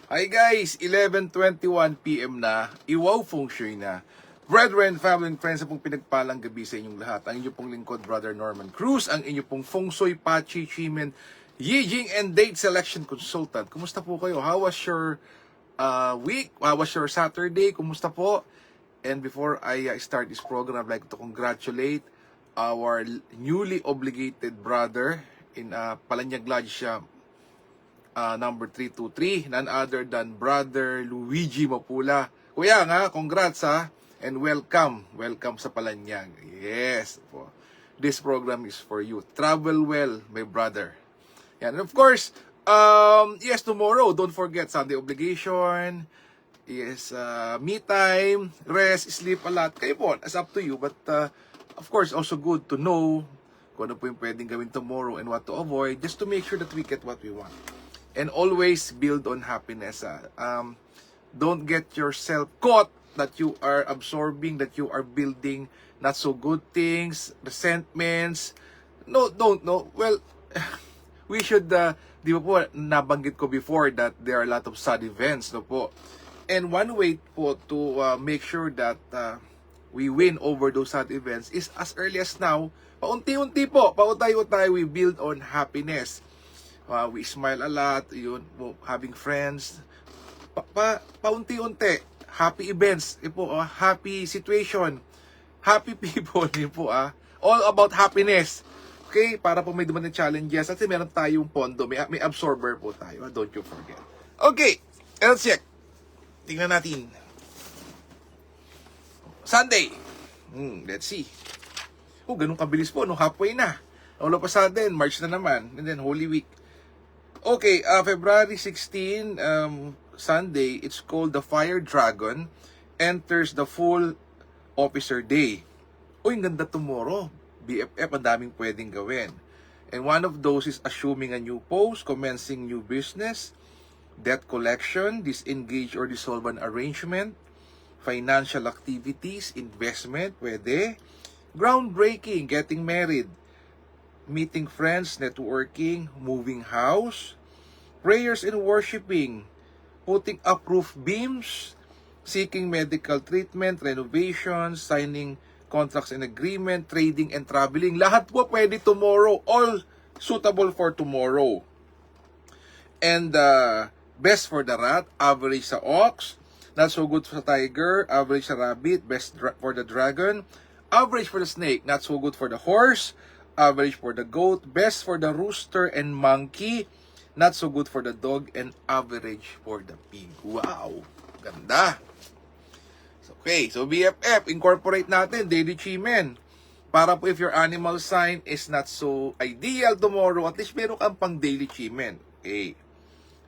Hi guys, 11:21 PM na, Iwaw Feng Shui na. Brethren, family and friends, sa pong pinagpalang gabi sa inyong lahat. Ang inyong pong lingkod, Brother Norman Cruz, ang inyong pong Feng Shui, Pachi, Chimen, Yijing, and Date Selection Consultant. Kumusta po kayo? How was your week? How was your Saturday? Kumusta po? And before I start this program, I'd like to congratulate our newly obligated brother in Palanyag Lodge, number 323, none other than Brother Luigi Mapula. Kuya nga, congrats ha, and welcome sa Palanyag. Yes po. This program is for you. Travel well, my brother. Yan. And of course, yes, tomorrow, don't forget Sunday obligation. Yes, me time, rest, sleep a lot. Kayo po, it's up to you. But of course, also good to know kung ano po yung pwedeng gawin tomorrow and what to avoid, just to make sure that we get what we want. And always build on happiness. Don't get yourself caught that you are absorbing, that you are building not so good things, resentments. No, don't. No. Well, we should, di ba po, nabanggit ko before that there are a lot of sad events, no po. And one way po to make sure that we win over those sad events is as early as now, paunti-unti po, pautay-utay, we build on happiness. We smile a lot, yun, having friends, paunti-unti, happy events, happy situation, happy people, yun po, all about happiness. Okay, para po may dumating challenges, at meron tayong pondo, may absorber po tayo, don't you forget. Okay, let's check. Tingnan natin. Sunday. Let's see. Ganun kabilis po, no? Halfway na. All of a sudden, March na naman, and then Holy Week. Okay, February 16, Sunday, it's called the Fire Dragon enters the full officer day. Ang ganda tomorrow. BFF, ang daming pwedeng gawin. And one of those is assuming a new post, commencing new business, debt collection, disengage or dissolve an arrangement, financial activities, investment, pwede, groundbreaking, getting married, meeting friends, networking, moving house, prayers and worshiping, putting up roof beams, seeking medical treatment, renovations, signing contracts and agreement, trading and traveling. Lahat po pwede tomorrow. All suitable for tomorrow. And best for the rat, average sa ox, not so good sa tiger, average sa rabbit, best for the dragon, average for the snake, not so good for the horse, average for the goat, best for the rooster and monkey, not so good for the dog, and average for the pig. Wow! Ganda! Okay, so BFF, incorporate natin, daily chimen. Para po if your animal sign is not so ideal tomorrow, at least meron kang pang daily chimen. Okay,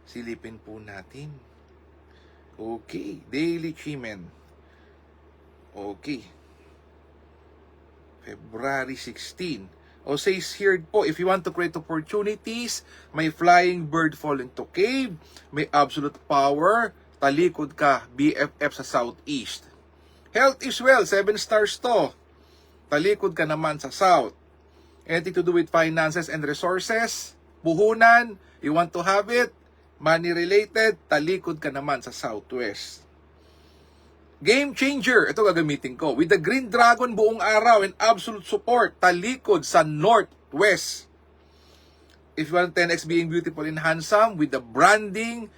silipin po natin. Okay, daily chimen. Okay. February 16. O says here po, if you want to create opportunities, may flying bird fall into cave, may absolute power, talikod ka, BFF sa southeast. Health is well, 7 stars to. Talikod ka naman sa south. Anything to do with finances and resources, puhunan, you want to have it, money related, talikod ka naman sa southwest. Game changer, ito gagamitin ko. With the Green Dragon buong araw and absolute support, talikod sa northwest. If you want 10x being beautiful and handsome, with the branding,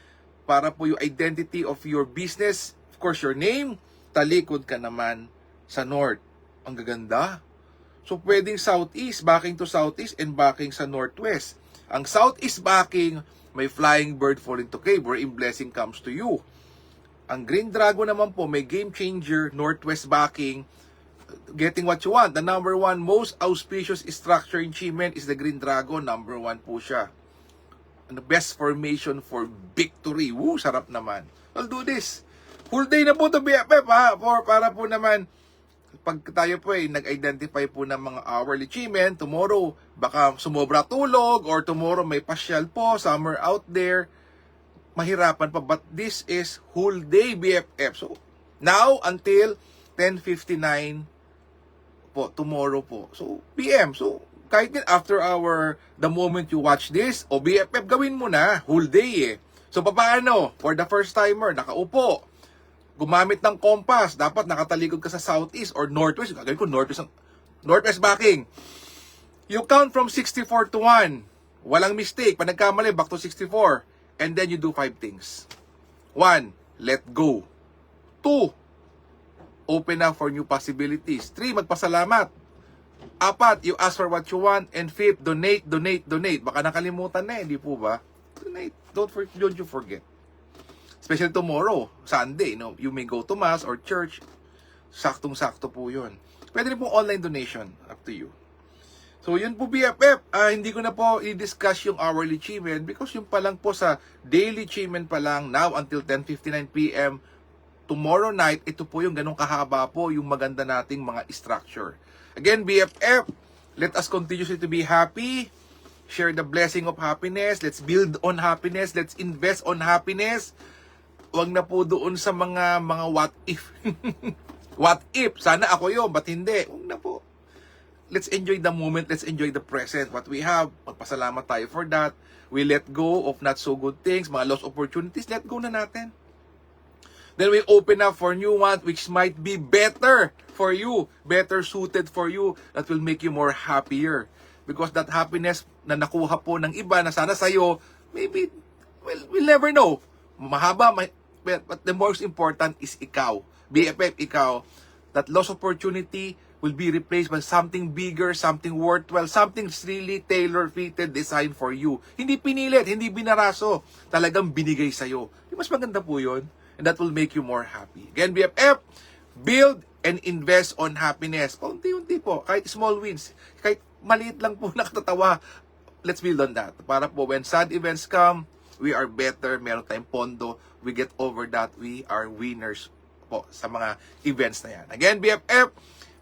para po yung identity of your business, of course your name, talikod ka naman sa north. Ang gaganda. So pwedeng southeast, backing to southeast, and backing sa northwest. Ang southeast backing, may flying bird fall into cave, wherein blessing comes to you. Ang Green Dragon naman po, may game changer, northwest backing, getting what you want. The number one most auspicious structure in Chimen is the Green Dragon. Number one po siya. And the best formation for victory. Woo, sarap naman. I'll do this. Full day na po to BFF ha. Para po naman, pag tayo po nag-identify po ng mga hourly Chimen, tomorrow baka sumobra tulog, or tomorrow may pasyal po, summer out there, mahirapan pa, but this is whole day BFF. So, now until 10:59 po, tomorrow po. So, PM. So, kahit din after the moment you watch this, o BFF, gawin mo na, whole day So, paano? For the first timer, nakaupo, gumamit ng compass, dapat nakatalikod ka sa southeast or northwest. Gagawin ko northwest backing. You count from 64 to 1. Walang mistake. Pag nagkamali, back to 64. And then you do 5 things. 1, let go. 2, open up for new possibilities. 3, magpasalamat. 4, you ask for what you want. And 5, donate. Baka nakalimutan na, hindi po ba? Donate. Don't you forget. Especially tomorrow, Sunday, you may go to mass or church. Saktong-sakto po yun. Pwede rin pong online donation. Up to you. So, yun po BFF. Hindi ko na po i-discuss yung hourly achievement because yung pa lang po sa daily achievement pa lang now until 10:59 p.m. tomorrow night, ito po yung ganong kahaba po yung maganda nating mga structure. Again, BFF, let us continuously to be happy. Share the blessing of happiness. Let's build on happiness. Let's invest on happiness. Huwag na po doon sa mga what if. What if? Sana ako yun, but hindi. Huwag na po. Let's enjoy the moment. Let's enjoy the present. What we have, magpasalamat tayo for that. We let go of not so good things, mga lost opportunities, let go na natin. Then we open up for new ones which might be better for you, better suited for you, that will make you more happier. Because that happiness na nakuha po ng iba na sana sa'yo, maybe, well, we'll never know. Mahaba, but the most important is ikaw. BFF, ikaw. That lost opportunity will be replaced by something bigger, something worthwhile, something really tailor-fitted, designed for you. Hindi pinilit, hindi binaraso. Talagang binigay sa'yo. Mas maganda po yun. And that will make you more happy. Again, BFF, build and invest on happiness. Paunti-unti po. Kahit small wins. Kahit maliit lang po nakatatawa. Let's build on that. Para po when sad events come, we are better. Meron tayong pondo. We get over that. We are winners po sa mga events na yan. Again, BFF,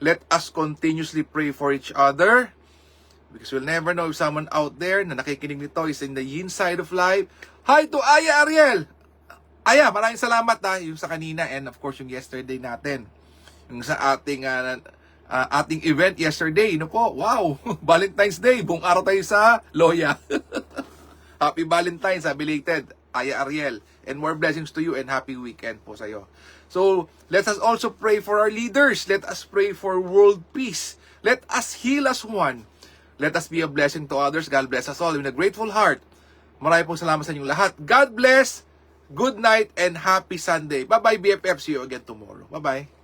let us continuously pray for each other because we'll never know if someone out there na nakikinig nito is in the yin side of life. Hi to Aya Ariel! Aya, maraming salamat yung sa kanina and of course yung yesterday natin. Yung sa ating ating event yesterday, wow, Valentine's Day, buong araw tayo sa Loya. Happy Valentine's, belated, Aya Ariel. And more blessings to you and happy weekend po sa'yo. So, let us also pray for our leaders. Let us pray for world peace. Let us heal as one. Let us be a blessing to others. God bless us all with a grateful heart. Maraming pong salamat sa inyong lahat. God bless, good night, and happy Sunday. Bye-bye, BFF. See you again tomorrow. Bye-bye.